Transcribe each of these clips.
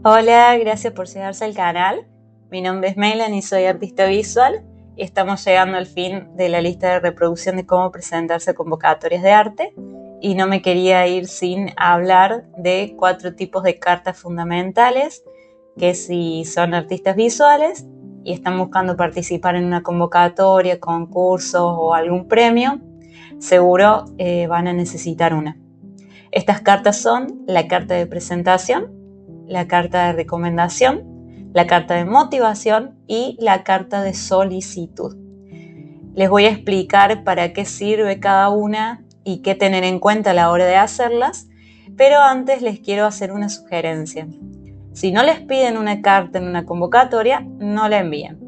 Hola, gracias por llegarse al canal. Mi nombre es Melanie y soy artista visual y estamos llegando al fin de la lista de reproducción de cómo presentarse a convocatorias de arte y no me quería ir sin hablar de 4 tipos de cartas fundamentales que si son artistas visuales y están buscando participar en una convocatoria, concurso o algún premio, seguro van a necesitar una. Estas cartas son la carta de presentación, la carta de recomendación, la carta de motivación y la carta de solicitud. Les voy a explicar para qué sirve cada una y qué tener en cuenta a la hora de hacerlas, pero antes les quiero hacer una sugerencia. Si no les piden una carta en una convocatoria, no la envíen.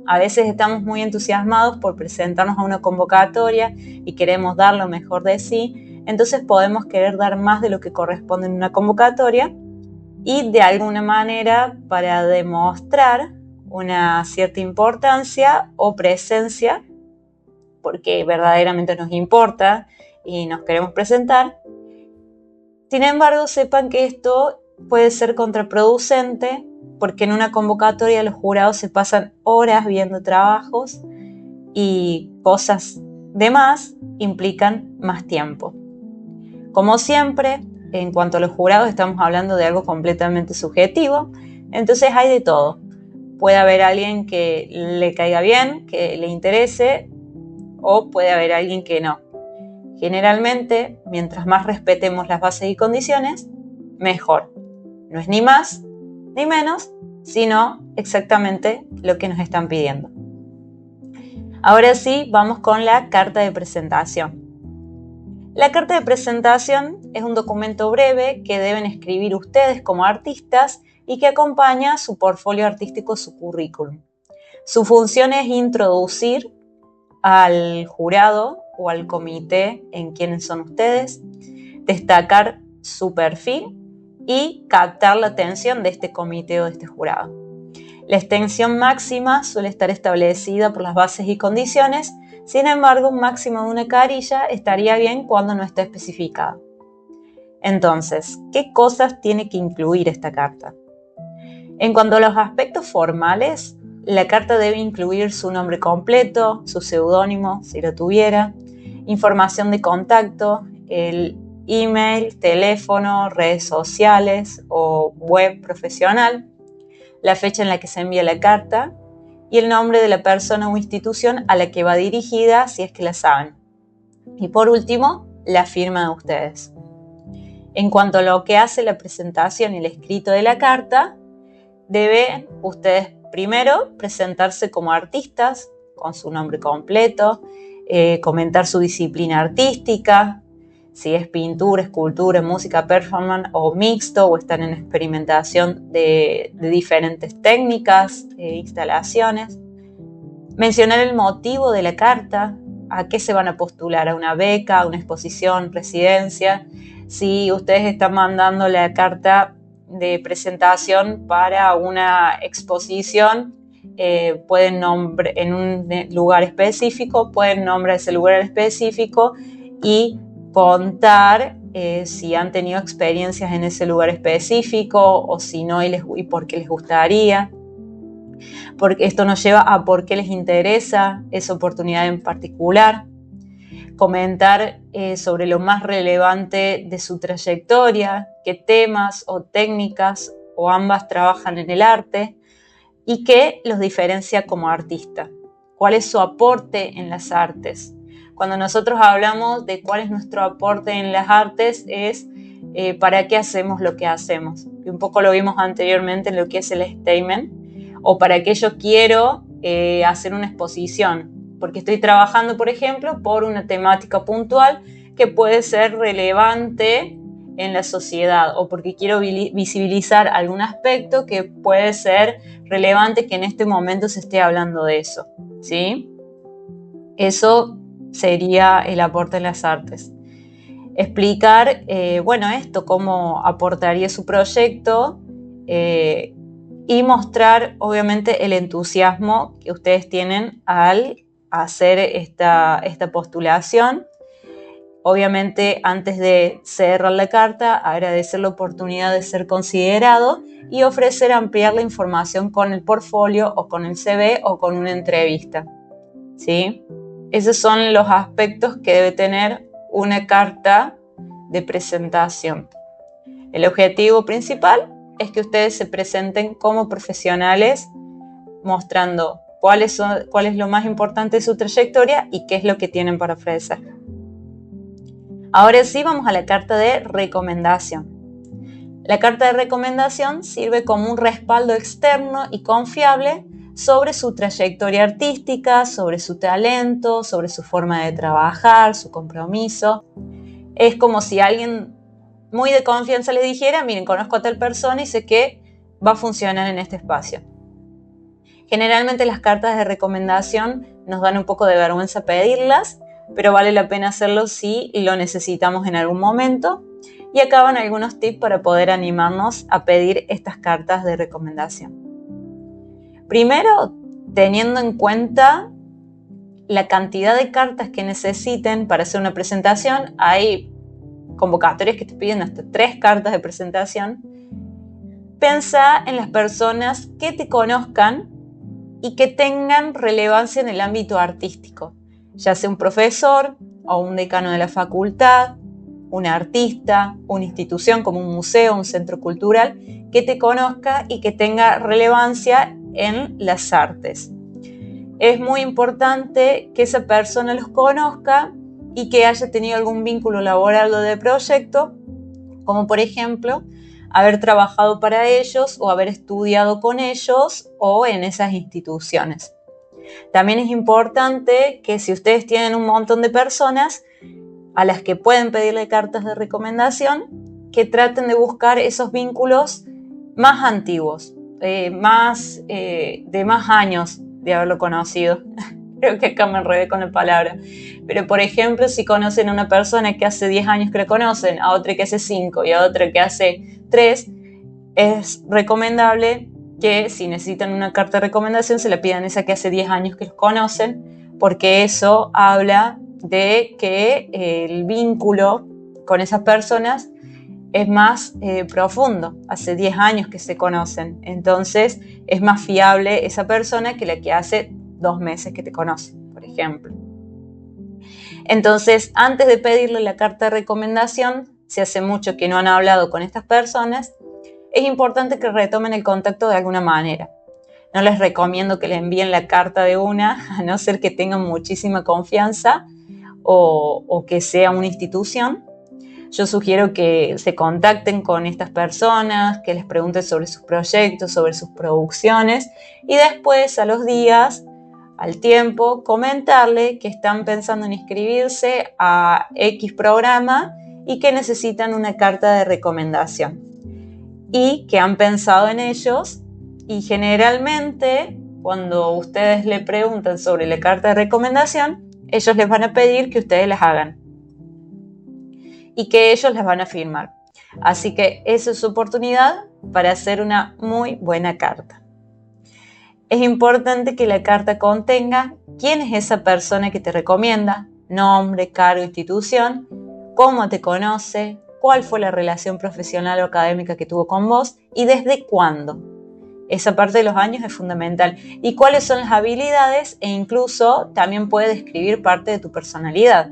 A veces estamos muy entusiasmados por presentarnos a una convocatoria y queremos dar lo mejor de sí, entonces podemos querer dar más de lo que corresponde en una convocatoria y de alguna manera para demostrar una cierta importancia o presencia, porque verdaderamente nos importa y nos queremos presentar. Sin embargo, sepan que esto puede ser contraproducente porque en una convocatoria los jurados se pasan horas viendo trabajos y cosas de más implican más tiempo. Como siempre, en cuanto a los jurados estamos hablando de algo completamente subjetivo, entonces hay de todo. Puede haber alguien que le caiga bien, que le interese, o puede haber alguien que no. Generalmente, mientras más respetemos las bases y condiciones, mejor. No es ni más ni menos, sino exactamente lo que nos están pidiendo. Ahora sí, vamos con la carta de presentación. La carta de presentación es un documento breve que deben escribir ustedes como artistas y que acompaña su portfolio artístico, su currículum. Su función es introducir al jurado o al comité en quiénes son ustedes, destacar su perfil y captar la atención de este comité o de este jurado. La extensión máxima suele estar establecida por las bases y condiciones. Sin embargo, un máximo de una carilla estaría bien cuando no está especificado. Entonces, ¿qué cosas tiene que incluir esta carta? En cuanto a los aspectos formales, la carta debe incluir su nombre completo, su seudónimo, si lo tuviera, información de contacto, el email, teléfono, redes sociales o web profesional, la fecha en la que se envía la carta y el nombre de la persona o institución a la que va dirigida, si es que la saben. Y por último, la firma de ustedes. En cuanto a lo que hace la presentación y el escrito de la carta, deben ustedes primero presentarse como artistas, con su nombre completo, comentar su disciplina artística, si es pintura, escultura, música, performance o mixto, o están en experimentación de diferentes técnicas, instalaciones. Mencionar el motivo de la carta, a qué se van a postular, a una beca, a una exposición, residencia. Si ustedes están mandando la carta de presentación para una exposición, pueden nombrar en un lugar específico, pueden nombrar ese lugar específico y contar si han tenido experiencias en ese lugar específico o si no y por qué les gustaría. Porque esto nos lleva a por qué les interesa esa oportunidad en particular. Comentar sobre lo más relevante de su trayectoria, qué temas o técnicas o ambas trabajan en el arte y qué los diferencia como artista. ¿Cuál es su aporte en las artes? Cuando nosotros hablamos de cuál es nuestro aporte en las artes es para qué hacemos lo que hacemos. Y un poco lo vimos anteriormente en lo que es el statement, o para qué yo quiero hacer una exposición, porque estoy trabajando, por ejemplo, por una temática puntual que puede ser relevante en la sociedad o porque quiero visibilizar algún aspecto que puede ser relevante que en este momento se esté hablando de eso, ¿sí? Eso sería el aporte en las artes. Explicar, esto, cómo aportaría su proyecto y mostrar, obviamente, el entusiasmo que ustedes tienen al hacer esta postulación Obviamente, antes de cerrar la carta, agradecer la oportunidad de ser considerado y ofrecer ampliar la información con el portfolio o con el CV o con una entrevista, ¿sí? Esos son los aspectos que debe tener una carta de presentación. El objetivo principal es que ustedes se presenten como profesionales, mostrando cuál es lo más importante de su trayectoria y qué es lo que tienen para ofrecer. Ahora sí, vamos a la carta de recomendación. La carta de recomendación sirve como un respaldo externo y confiable sobre su trayectoria artística, sobre su talento, sobre su forma de trabajar, su compromiso. Es como si alguien muy de confianza les dijera, miren, conozco a tal persona y sé que va a funcionar en este espacio. Generalmente las cartas de recomendación nos dan un poco de vergüenza pedirlas, pero vale la pena hacerlo si lo necesitamos en algún momento. Y acá van algunos tips para poder animarnos a pedir estas cartas de recomendación. Primero, teniendo en cuenta la cantidad de cartas que necesiten para hacer una presentación, hay convocatorias que te piden hasta 3 cartas de presentación. Pensá en las personas que te conozcan y que tengan relevancia en el ámbito artístico, ya sea un profesor o un decano de la facultad, un artista, una institución como un museo, un centro cultural, que te conozca y que tenga relevancia en las artes. Es muy importante que esa persona los conozca y que haya tenido algún vínculo laboral o de proyecto, como por ejemplo haber trabajado para ellos o haber estudiado con ellos o en esas instituciones. También es importante que si ustedes tienen un montón de personas a las que pueden pedirle cartas de recomendación, que traten de buscar esos vínculos más antiguos, de más años de haberlo conocido. Creo que acá me enredé con la palabra. Pero, por ejemplo, si conocen a una persona que hace 10 años que la conocen, a otra que hace 5 y a otra que hace 3, es recomendable que si necesitan una carta de recomendación se la pidan a esa que hace 10 años que los conocen, porque eso habla de que el vínculo con esas personas es más profundo, hace 10 años que se conocen, entonces es más fiable esa persona que la que hace 2 meses que te conoce, por ejemplo. Entonces, antes de pedirle la carta de recomendación, si hace mucho que no han hablado con estas personas, es importante que retomen el contacto de alguna manera. No les recomiendo que le envíen la carta de una, a no ser que tengan muchísima confianza o que sea una institución. Yo sugiero que se contacten con estas personas, que les pregunten sobre sus proyectos, sobre sus producciones y después, a los días, al tiempo, comentarle que están pensando en inscribirse a X programa y que necesitan una carta de recomendación y que han pensado en ellos, y generalmente cuando ustedes le preguntan sobre la carta de recomendación, ellos les van a pedir que ustedes las hagan y que ellos las van a firmar. Así que esa es su oportunidad para hacer una muy buena carta. Es importante que la carta contenga quién es esa persona que te recomienda, nombre, cargo, institución, cómo te conoce, cuál fue la relación profesional o académica que tuvo con vos y desde cuándo. Esa parte de los años es fundamental. Y cuáles son las habilidades, e incluso también puede describir parte de tu personalidad.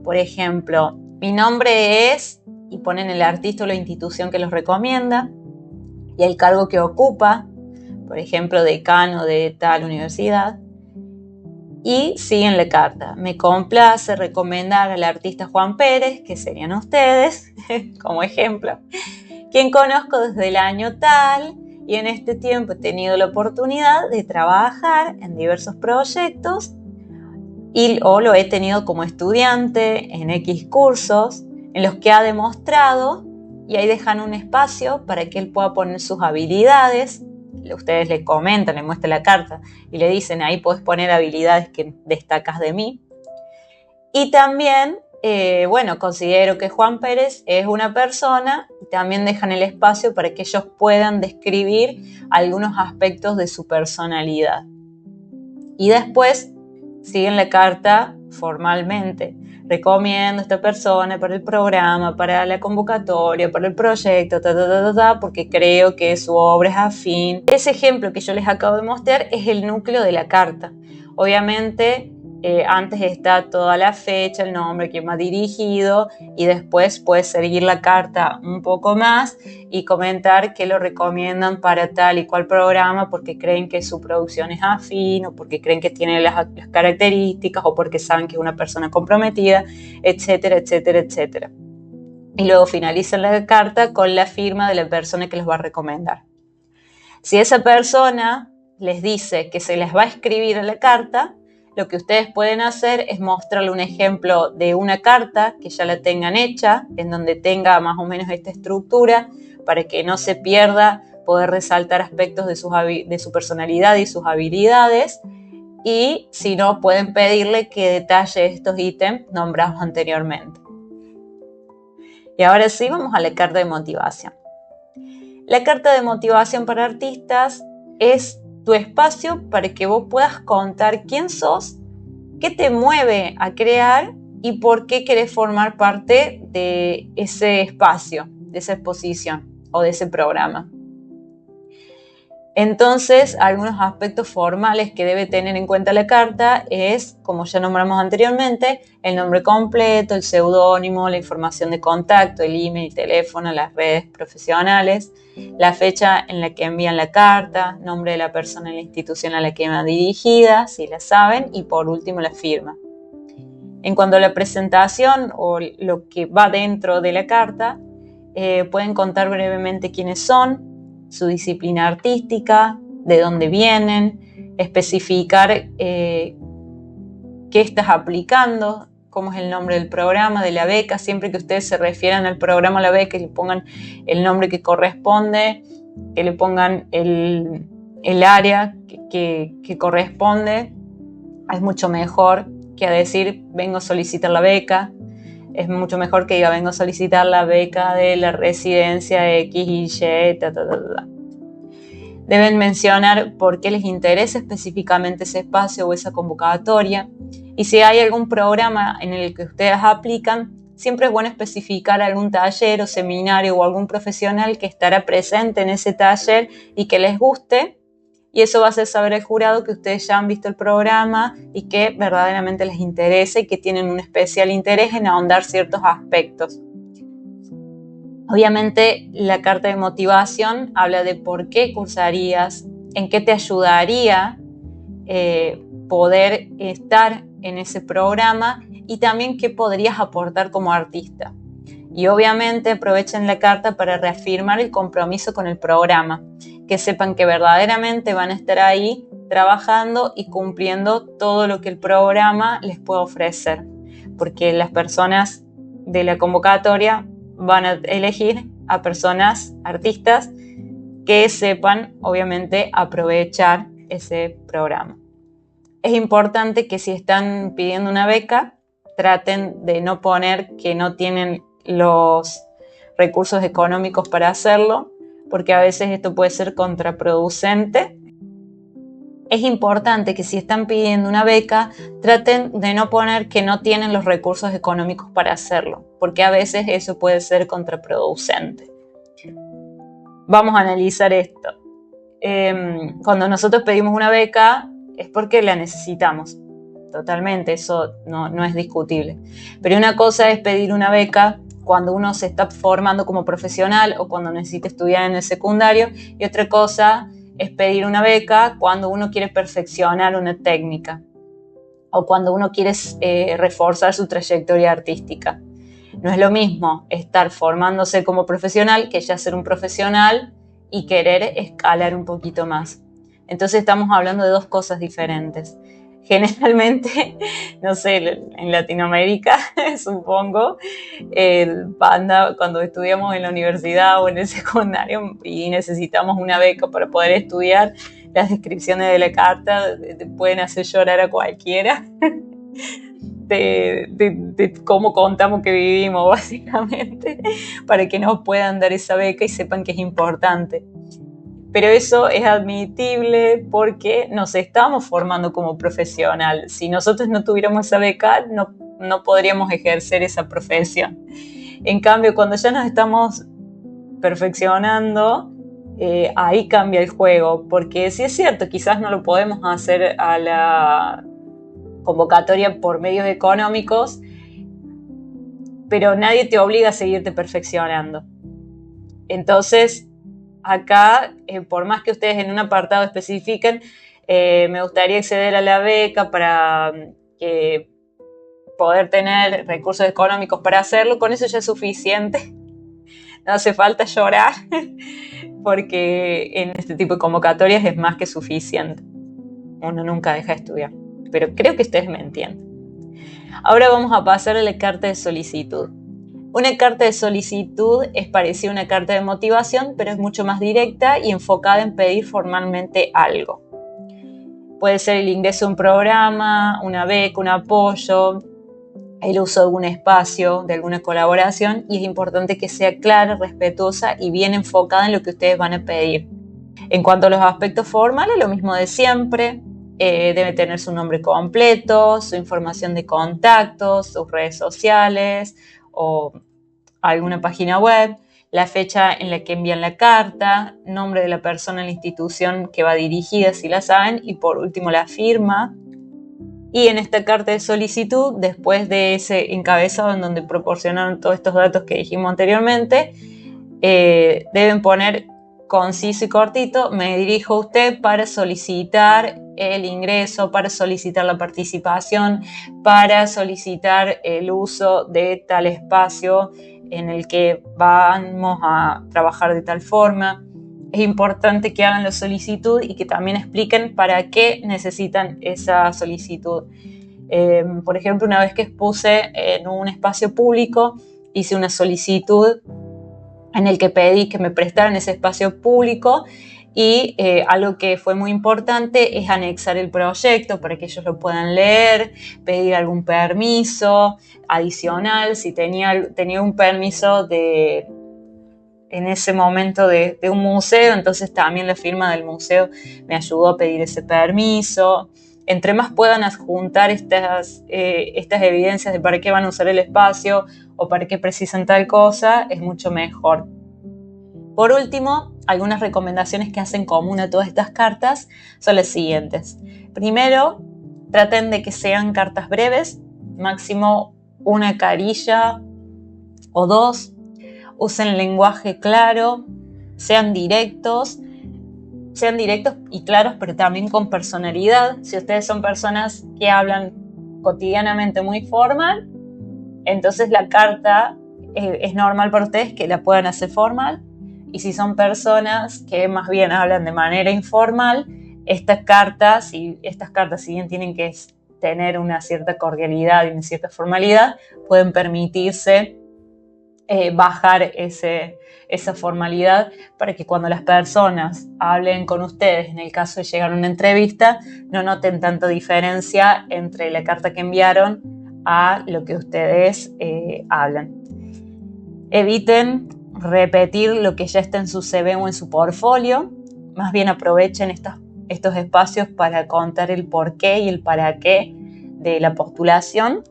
Por ejemplo, mi nombre es, y ponen el artista o la institución que los recomienda, y el cargo que ocupa, por ejemplo, decano de tal universidad, y siguen la carta. Me complace recomendar al artista Juan Pérez, que serían ustedes, como ejemplo, quien conozco desde el año tal, y en este tiempo he tenido la oportunidad de trabajar en diversos proyectos o lo he tenido como estudiante en X cursos en los que ha demostrado, y ahí dejan un espacio para que él pueda poner sus habilidades. Ustedes le comentan, le muestran la carta y le dicen, ahí puedes poner habilidades que destacas de mí. Y también, considero que Juan Pérez es una persona, y también dejan el espacio para que ellos puedan describir algunos aspectos de su personalidad. Y después siguen la carta formalmente. recomiendo a esta persona para el programa, para la convocatoria, para el proyecto, porque creo que su obra es afín. Ese ejemplo que yo les acabo de mostrar es el núcleo de la carta. Obviamente, antes está toda la fecha, el nombre, quién va dirigido, y después puedes seguir la carta un poco más y comentar que lo recomiendan para tal y cual programa porque creen que su producción es afín, o porque creen que tiene las características, o porque saben que es una persona comprometida, etcétera, etcétera, etcétera. Y luego finalizan la carta con la firma de la persona que los va a recomendar. Si esa persona les dice que se les va a escribir en la carta, lo que ustedes pueden hacer es mostrarle un ejemplo de una carta que ya la tengan hecha, en donde tenga más o menos esta estructura, para que no se pierda, poder resaltar aspectos de su personalidad y sus habilidades. Y si no, pueden pedirle que detalle estos ítems nombrados anteriormente. Y ahora sí, vamos a la carta de motivación. La carta de motivación para artistas es tu espacio para que vos puedas contar quién sos, qué te mueve a crear y por qué querés formar parte de ese espacio, de esa exposición o de ese programa. Entonces, algunos aspectos formales que debe tener en cuenta la carta es, como ya nombramos anteriormente, el nombre completo, el seudónimo, la información de contacto, el email, el teléfono, las redes profesionales, la fecha en la que envían la carta, nombre de la persona en la institución a la que va dirigida, si la saben, y por último la firma. En cuanto a la presentación o lo que va dentro de la carta, pueden contar brevemente quiénes son, su disciplina artística, de dónde vienen, especificar qué estás aplicando, cómo es el nombre del programa, de la beca. Siempre que ustedes se refieran al programa o la beca, que le pongan el nombre que corresponde, que le pongan el área que corresponde, es mucho mejor que a decir vengo a solicitar la beca. Es mucho mejor que diga vengo a solicitar la beca de la residencia X y Y, Deben mencionar por qué les interesa específicamente ese espacio o esa convocatoria. Y si hay algún programa en el que ustedes aplican, siempre es bueno especificar algún taller o seminario o algún profesional que estará presente en ese taller y que les guste. Y eso va a hacer saber al jurado que ustedes ya han visto el programa y que verdaderamente les interesa y que tienen un especial interés en ahondar ciertos aspectos. Obviamente, la carta de motivación habla de por qué cursarías, en qué te ayudaría poder estar en ese programa y también qué podrías aportar como artista. Y obviamente aprovechen la carta para reafirmar el compromiso con el programa, que sepan que verdaderamente van a estar ahí trabajando y cumpliendo todo lo que el programa les puede ofrecer, porque las personas de la convocatoria van a elegir a personas, artistas, que sepan obviamente aprovechar ese programa. Es importante que si están pidiendo una beca, traten de no poner que no tienen los recursos económicos para hacerlo, porque a veces esto puede ser contraproducente. Es importante que si están pidiendo una beca, traten de no poner que no tienen los recursos económicos para hacerlo, porque a veces eso puede ser contraproducente. Vamos a analizar esto. Cuando nosotros pedimos una beca es porque la necesitamos. Totalmente, eso no es discutible. Pero una cosa es pedir una beca cuando uno se está formando como profesional o cuando necesita estudiar en el secundario, y otra cosa es pedir una beca cuando uno quiere perfeccionar una técnica o cuando uno quiere reforzar su trayectoria artística. No es lo mismo estar formándose como profesional que ya ser un profesional y querer escalar un poquito más. Entonces estamos hablando de dos cosas diferentes. Generalmente, no sé, en Latinoamérica, supongo, cuando estudiamos en la universidad o en el secundario y necesitamos una beca para poder estudiar, las descripciones de la carta te pueden hacer llorar a cualquiera de cómo contamos que vivimos, básicamente, para que nos puedan dar esa beca y sepan que es importante. Pero eso es admitible porque nos estamos formando como profesional. Si nosotros no tuviéramos esa beca, no no podríamos ejercer esa profesión. En cambio, cuando ya nos estamos perfeccionando, ahí cambia el juego, porque sí es cierto, quizás no lo podemos hacer a la convocatoria por medios económicos, pero nadie te obliga a seguirte perfeccionando. Entonces, acá, por más que ustedes en un apartado especifiquen, me gustaría acceder a la beca para poder tener recursos económicos para hacerlo, con eso ya es suficiente. No hace falta llorar, porque en este tipo de convocatorias es más que suficiente. Uno nunca deja de estudiar, pero creo que ustedes me entienden. Ahora vamos a pasar a la carta de solicitud. Una carta de solicitud es parecida a una carta de motivación, pero es mucho más directa y enfocada en pedir formalmente algo. Puede ser el ingreso a un programa, una beca, un apoyo, el uso de algún espacio, de alguna colaboración, y es importante que sea clara, respetuosa y bien enfocada en lo que ustedes van a pedir. En cuanto a los aspectos formales, lo mismo de siempre. Debe tener su nombre completo, su información de contactos, sus redes sociales o alguna página web, la fecha en la que envían la carta, nombre de la persona en la institución que va dirigida, si la saben, y por último la firma. Y en esta carta de solicitud, después de ese encabezado en donde proporcionaron todos estos datos que dijimos anteriormente, deben poner conciso y cortito: me dirijo a usted para solicitar el ingreso, para solicitar la participación, para solicitar el uso de tal espacio en el que vamos a trabajar de tal forma. Es importante que hagan la solicitud y que también expliquen para qué necesitan esa solicitud. Por ejemplo, una vez que expuse en un espacio público, hice una solicitud en el que pedí que me prestaran ese espacio público y algo que fue muy importante es anexar el proyecto para que ellos lo puedan leer, pedir algún permiso adicional, si tenía un permiso en ese momento de un museo, entonces también la firma del museo me ayudó a pedir ese permiso. Entre más puedan adjuntar estas evidencias de para qué van a usar el espacio o para qué precisan tal cosa, es mucho mejor. Por último, algunas recomendaciones que hacen común a todas estas cartas son las siguientes. Primero, traten de que sean cartas breves, máximo una carilla o dos. Usen lenguaje claro, sean directos y claros, pero también con personalidad. Si ustedes son personas que hablan cotidianamente muy formal, entonces la carta es normal para ustedes que la puedan hacer formal. Y si son personas que más bien hablan de manera informal, estas cartas, si bien tienen que tener una cierta cordialidad y una cierta formalidad, pueden permitirse bajar esa formalidad para que cuando las personas hablen con ustedes, en el caso de llegar a una entrevista, no noten tanta diferencia entre la carta que enviaron a lo que ustedes hablan. Eviten repetir lo que ya está en su CV o en su portfolio, más bien aprovechen estos espacios para contar el porqué y el para qué de la postulación.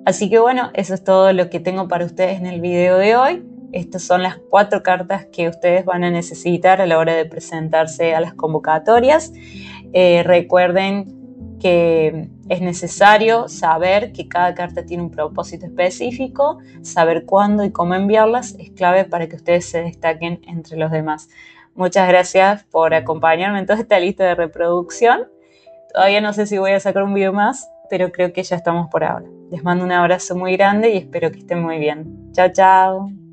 Así que bueno, eso es todo lo que tengo para ustedes en el video de hoy. Estas son las 4 cartas que ustedes van a necesitar a la hora de presentarse a las convocatorias. Recuerden que es necesario saber que cada carta tiene un propósito específico, saber cuándo y cómo enviarlas es clave para que ustedes se destaquen entre los demás. Muchas gracias por acompañarme en toda esta lista de reproducción. Todavía no sé si voy a sacar un video más, pero creo que ya estamos por ahora. Les mando un abrazo muy grande y espero que estén muy bien. Chao, chao.